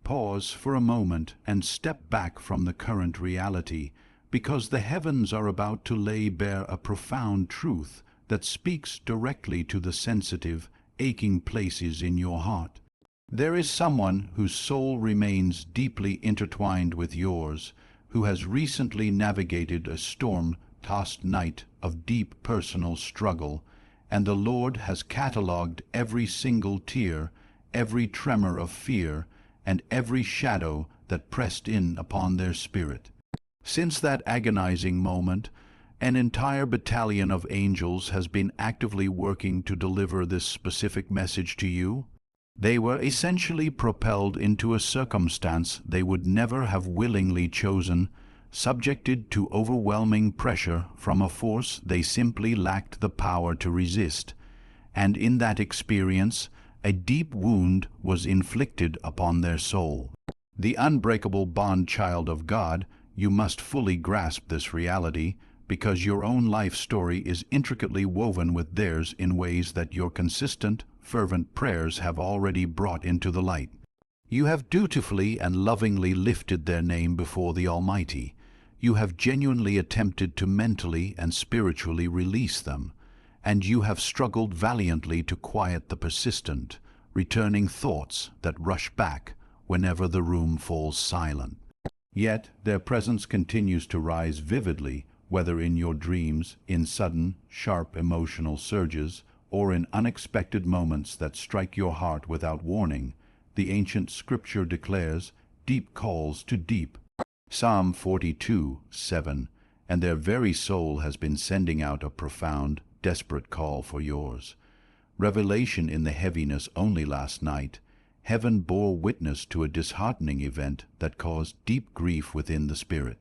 pause for a moment and step back from the current reality, because the heavens are about to lay bare a profound truth that speaks directly to the sensitive, aching places in your heart. There is someone whose soul remains deeply intertwined with yours, who has recently navigated a storm-tossed night of deep personal struggle, and the Lord has catalogued every single tear, every tremor of fear, and every shadow that pressed in upon their spirit. Since that agonizing moment, an entire battalion of angels has been actively working to deliver this specific message to you. They were essentially propelled into a circumstance they would never have willingly chosen, subjected to overwhelming pressure from a force they simply lacked the power to resist, and in that experience, a deep wound was inflicted upon their soul. The unbreakable bond child of God, you must fully grasp this reality, because your own life story is intricately woven with theirs in ways that your consistent, fervent prayers have already brought into the light. You have dutifully and lovingly lifted their name before the Almighty. You have genuinely attempted to mentally and spiritually release them, and you have struggled valiantly to quiet the persistent, returning thoughts that rush back whenever the room falls silent. Yet their presence continues to rise vividly, whether in your dreams, in sudden, sharp emotional surges, or in unexpected moments that strike your heart without warning. The ancient scripture declares, "Deep calls to deep." Psalm 42:7, and their very soul has been sending out a profound, desperate call for yours. Revelation in the heaviness only last night, heaven bore witness to a disheartening event that caused deep grief within the spirit.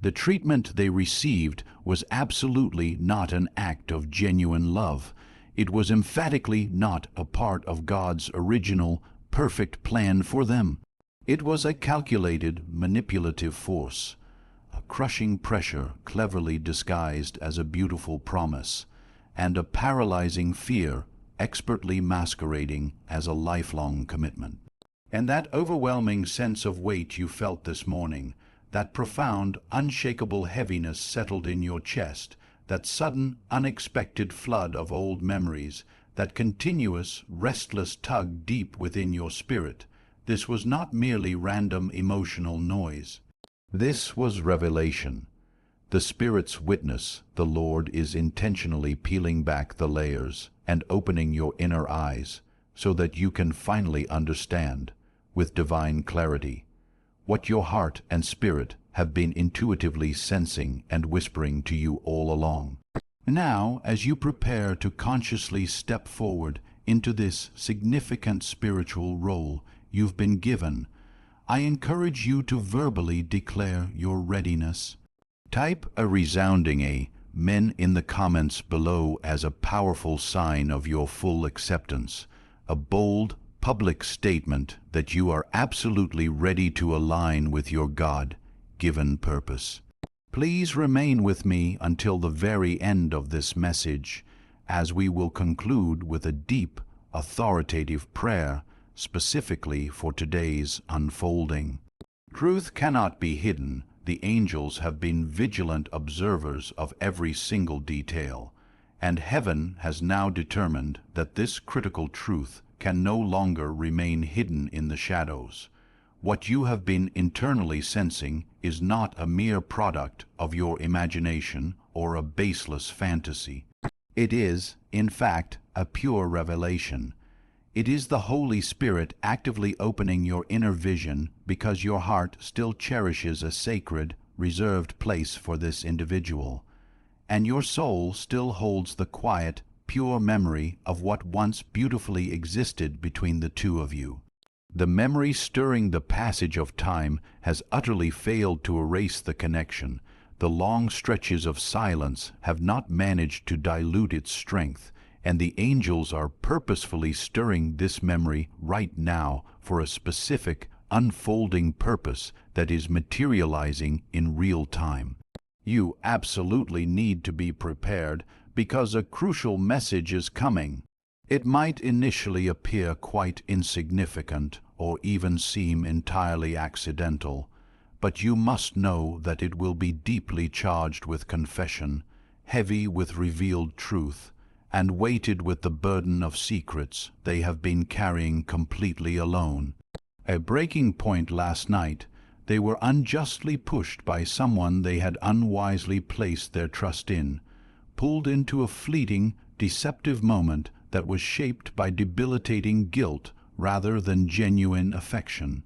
The treatment they received was absolutely not an act of genuine love. It was emphatically not a part of God's original, perfect plan for them. It was a calculated, manipulative force, a crushing pressure cleverly disguised as a beautiful promise, and a paralyzing fear expertly masquerading as a lifelong commitment. And that overwhelming sense of weight you felt this morning, that profound, unshakable heaviness settled in your chest, that sudden, unexpected flood of old memories, that continuous, restless tug deep within your spirit, this was not merely random emotional noise. This was revelation. The Spirit's witness, the Lord is intentionally peeling back the layers and opening your inner eyes so that you can finally understand, with divine clarity, what your heart and spirit have been intuitively sensing and whispering to you all along. Now, as you prepare to consciously step forward into this significant spiritual role you've been given, I encourage you to verbally declare your readiness. Type a resounding Amen in the comments below as a powerful sign of your full acceptance, a bold, public statement that you are absolutely ready to align with your God-given purpose. Please remain with me until the very end of this message, as we will conclude with a deep, authoritative prayer specifically for today's unfolding. Truth cannot be hidden. The angels have been vigilant observers of every single detail, and heaven has now determined that this critical truth can no longer remain hidden in the shadows. What you have been internally sensing is not a mere product of your imagination or a baseless fantasy. It is, in fact, a pure revelation. It is the Holy Spirit actively opening your inner vision because your heart still cherishes a sacred, reserved place for this individual, and your soul still holds the quiet, pure memory of what once beautifully existed between the two of you. The memory stirring the passage of time has utterly failed to erase the connection. The long stretches of silence have not managed to dilute its strength, and the angels are purposefully stirring this memory right now for a specific, unfolding purpose that is materializing in real time. You absolutely need to be prepared because a crucial message is coming. It might initially appear quite insignificant or even seem entirely accidental, but you must know that it will be deeply charged with confession, heavy with revealed truth, and weighted with the burden of secrets they have been carrying completely alone. A breaking point last night, they were unjustly pushed by someone they had unwisely placed their trust in, pulled into a fleeting, deceptive moment that was shaped by debilitating guilt rather than genuine affection.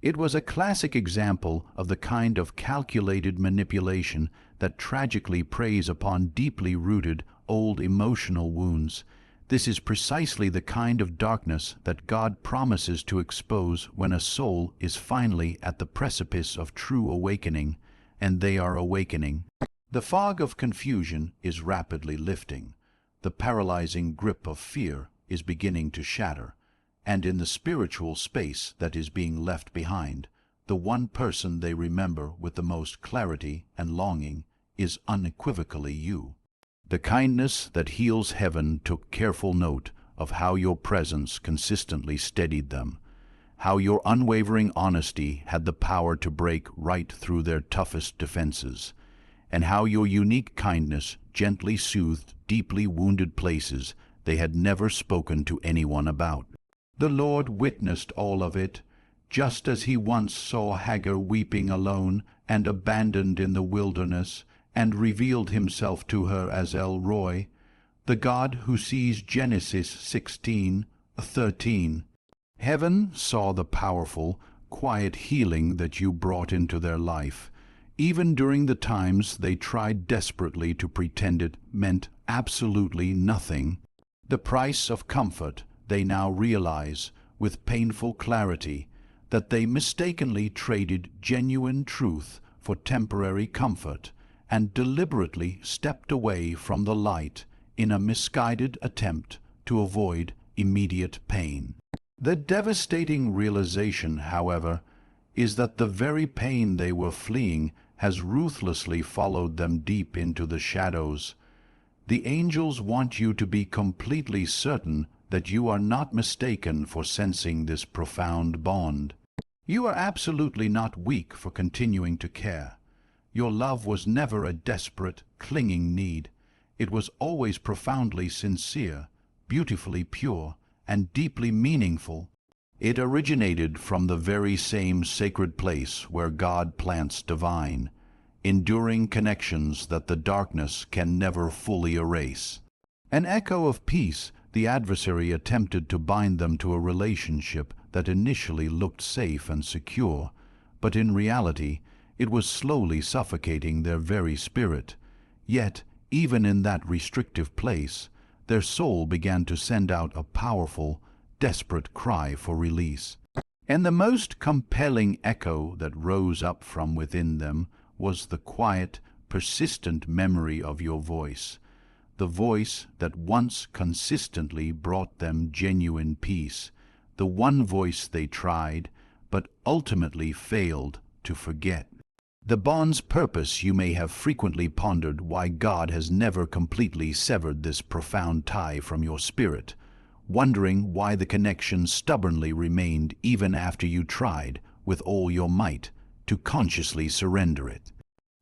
It was a classic example of the kind of calculated manipulation that tragically preys upon deeply rooted, old emotional wounds. This is precisely the kind of darkness that God promises to expose when a soul is finally at the precipice of true awakening, and they are awakening. The fog of confusion is rapidly lifting. The paralyzing grip of fear is beginning to shatter, and in the spiritual space that is being left behind, the one person they remember with the most clarity and longing is unequivocally you. The kindness that heals heaven took careful note of how your presence consistently steadied them, how your unwavering honesty had the power to break right through their toughest defenses, and how your unique kindness gently soothed deeply wounded places they had never spoken to anyone about. The Lord witnessed all of it, just as he once saw Hagar weeping alone and abandoned in the wilderness, and revealed himself to her as El Roi, the God who sees. Genesis 16:13. Heaven saw the powerful, quiet healing that you brought into their life, even during the times they tried desperately to pretend it meant absolutely nothing. The price of comfort they now realize with painful clarity, that they mistakenly traded genuine truth for temporary comfort, and deliberately stepped away from the light in a misguided attempt to avoid immediate pain. The devastating realization, however, is that the very pain they were fleeing has ruthlessly followed them deep into the shadows. The angels want you to be completely certain that you are not mistaken for sensing this profound bond. You are absolutely not weak for continuing to care. Your love was never a desperate, clinging need. It was always profoundly sincere, beautifully pure, and deeply meaningful. It originated from the very same sacred place where God plants divine, enduring connections that the darkness can never fully erase. An echo of peace, the adversary attempted to bind them to a relationship that initially looked safe and secure, but in reality it was slowly suffocating their very spirit. Yet, even in that restrictive place, their soul began to send out a powerful, desperate cry for release. And the most compelling echo that rose up from within them was the quiet, persistent memory of your voice, the voice that once consistently brought them genuine peace, the one voice they tried, but ultimately failed to forget. The bond's purpose. You may have frequently pondered why God has never completely severed this profound tie from your spirit, wondering why the connection stubbornly remained even after you tried, with all your might, to consciously surrender it.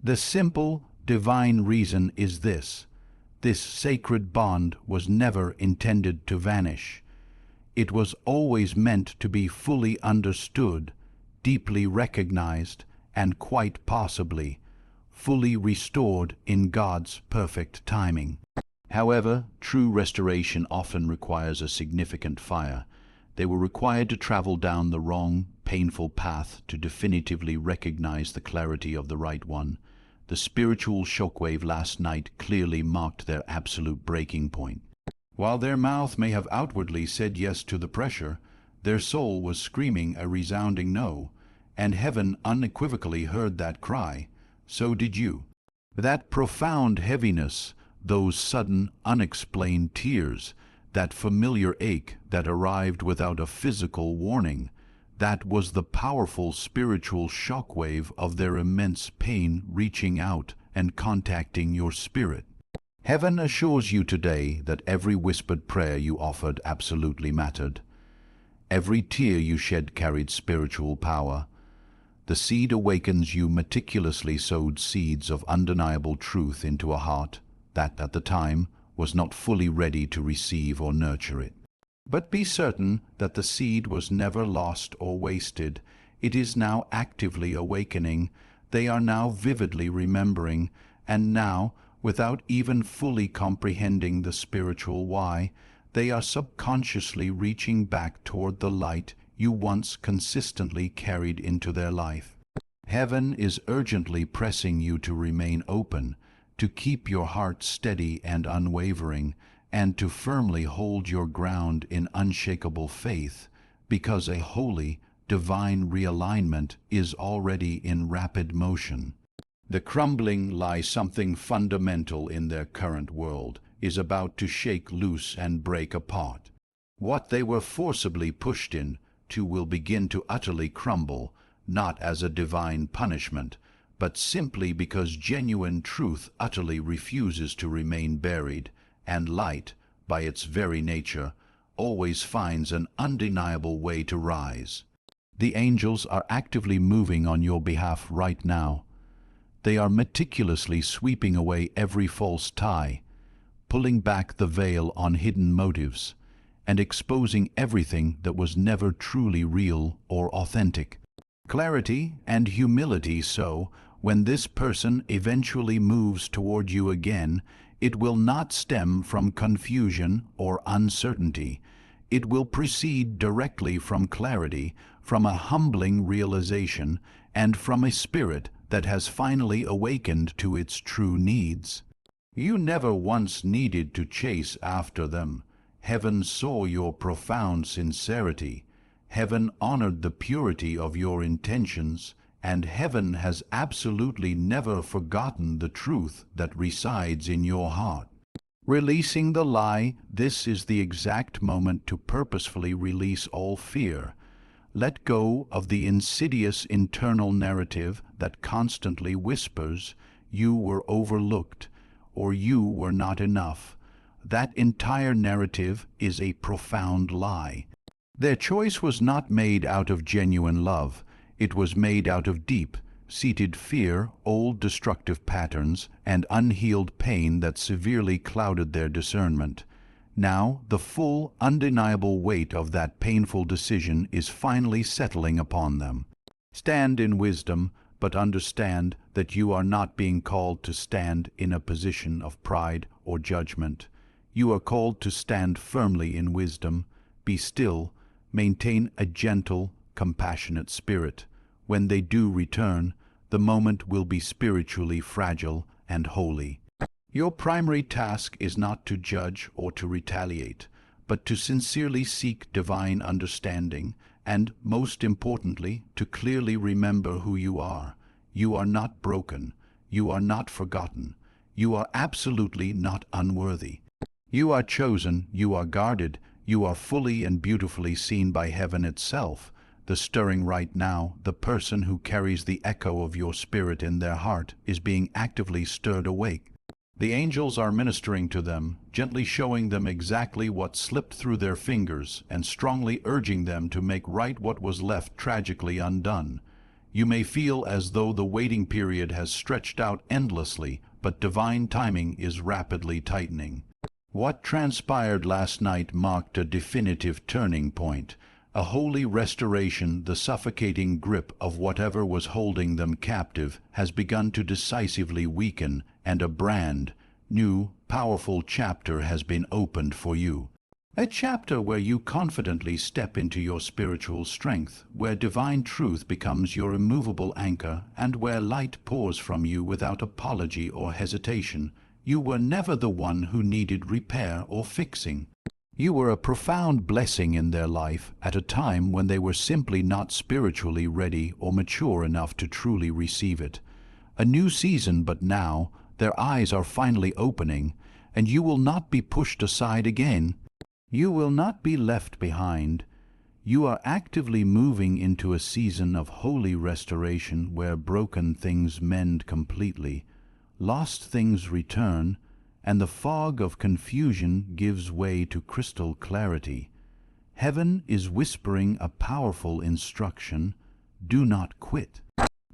The simple, divine reason is this: this sacred bond was never intended to vanish. It was always meant to be fully understood, deeply recognized, and quite possibly fully restored in God's perfect timing. However, true restoration often requires a significant fire. They were required to travel down the wrong, painful path to definitively recognize the clarity of the right one. The spiritual shockwave last night clearly marked their absolute breaking point. While their mouth may have outwardly said yes to the pressure, their soul was screaming a resounding no, and heaven unequivocally heard that cry. So did you. That profound heaviness, those sudden, unexplained tears, that familiar ache that arrived without a physical warning, that was the powerful spiritual shockwave of their immense pain reaching out and contacting your spirit. Heaven assures you today that every whispered prayer you offered absolutely mattered. Every tear you shed carried spiritual power. The seed awakens you meticulously sowed seeds of undeniable truth into a heart that, at the time, was not fully ready to receive or nurture it. But be certain that the seed was never lost or wasted. It is now actively awakening. They are now vividly remembering, and now, without even fully comprehending the spiritual why, they are subconsciously reaching back toward the light you once consistently carried into their life. Heaven is urgently pressing you to remain open, to keep your heart steady and unwavering, and to firmly hold your ground in unshakable faith, because a holy, divine realignment is already in rapid motion. The crumbling lie something fundamental in their current world is about to shake loose and break apart. What they were forcibly pushed into will begin to utterly crumble, not as a divine punishment, but simply because genuine truth utterly refuses to remain buried, and light, by its very nature, always finds an undeniable way to rise. The angels are actively moving on your behalf right now. They are meticulously sweeping away every false tie, pulling back the veil on hidden motives, and exposing everything that was never truly real or authentic. Clarity and humility, so, when this person eventually moves toward you again, it will not stem from confusion or uncertainty. It will proceed directly from clarity, from a humbling realization, and from a spirit that has finally awakened to its true needs. You never once needed to chase after them. Heaven saw your profound sincerity. Heaven honored the purity of your intentions, and heaven has absolutely never forgotten the truth that resides in your heart. Releasing the lie, this is the exact moment to purposefully release all fear. Let go of the insidious internal narrative that constantly whispers, "You were overlooked," or "You were not enough." That entire narrative is a profound lie. Their choice was not made out of genuine love. It was made out of deep-seated fear, old destructive patterns, and unhealed pain that severely clouded their discernment. Now, the full, undeniable weight of that painful decision is finally settling upon them. Stand in wisdom, but understand that you are not being called to stand in a position of pride or judgment. You are called to stand firmly in wisdom, be still, maintain a gentle, compassionate spirit. When they do return, the moment will be spiritually fragile and holy. Your primary task is not to judge or to retaliate, but to sincerely seek divine understanding and, most importantly, to clearly remember who you are. You are not broken. You are not forgotten. You are absolutely not unworthy. You are chosen. You are guarded. You are fully and beautifully seen by heaven itself. The stirring right now, the person who carries the echo of your spirit in their heart, is being actively stirred awake. The angels are ministering to them, gently showing them exactly what slipped through their fingers and strongly urging them to make right what was left tragically undone. You may feel as though the waiting period has stretched out endlessly, but divine timing is rapidly tightening. What transpired last night marked a definitive turning point. A holy restoration. The suffocating grip of whatever was holding them captive has begun to decisively weaken, and a brand new, powerful chapter has been opened for you. A chapter where you confidently step into your spiritual strength, where divine truth becomes your immovable anchor, and where light pours from you without apology or hesitation. You were never the one who needed repair or fixing. You were a profound blessing in their life at a time when they were simply not spiritually ready or mature enough to truly receive it. A new season, but now their eyes are finally opening, and you will not be pushed aside again. You will not be left behind. You are actively moving into a season of holy restoration where broken things mend completely, lost things return, and the fog of confusion gives way to crystal clarity. Heaven is whispering a powerful instruction: do not quit.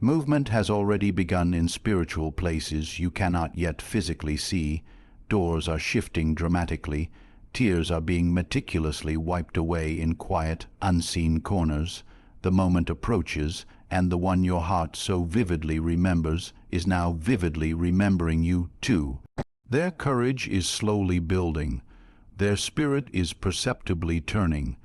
Movement has already begun in spiritual places you cannot yet physically see. Doors are shifting dramatically. Tears are being meticulously wiped away in quiet, unseen corners. The moment approaches, and the one your heart so vividly remembers is now vividly remembering you too. Their courage is slowly building. Their spirit is perceptibly turning,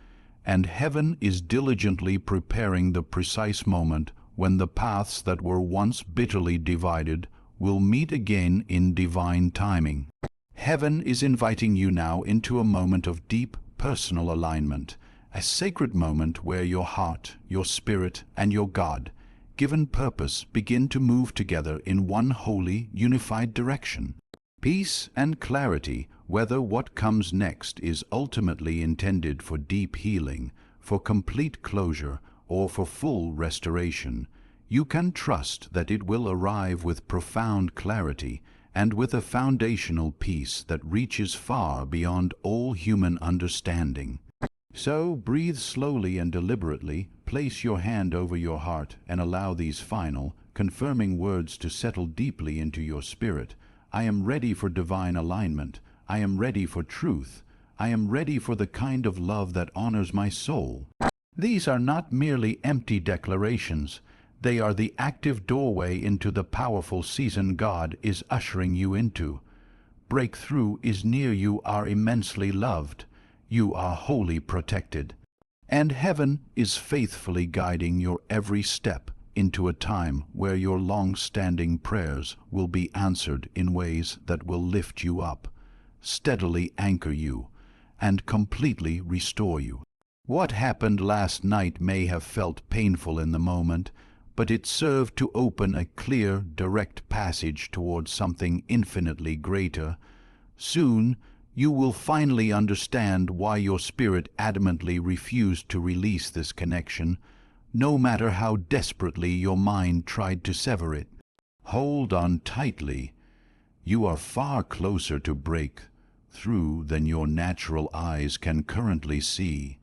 and heaven is diligently preparing the precise moment when the paths that were once bitterly divided will meet again in divine timing. Heaven is inviting you now into a moment of deep personal alignment, a sacred moment where your heart, your spirit, and your God-given purpose begin to move together in one holy, unified direction. Peace and clarity, whether what comes next is ultimately intended for deep healing, for complete closure, or for full restoration, you can trust that it will arrive with profound clarity and with a foundational peace that reaches far beyond all human understanding. So breathe slowly and deliberately, place your hand over your heart, and allow these final, confirming words to settle deeply into your spirit. I am ready for divine alignment. I am ready for truth. I am ready for the kind of love that honors my soul. These are not merely empty declarations. They are the active doorway into the powerful season God is ushering you into. Breakthrough is near. You are immensely loved. You are wholly protected. And heaven is faithfully guiding your every step into a time where your long-standing prayers will be answered in ways that will lift you up, steadily anchor you, and completely restore you. What happened last night may have felt painful in the moment, but it served to open a clear, direct passage towards something infinitely greater. Soon, you will finally understand why your spirit adamantly refused to release this connection, no matter how desperately your mind tried to sever it. Hold on tightly. You are far closer to breakthrough than your natural eyes can currently see.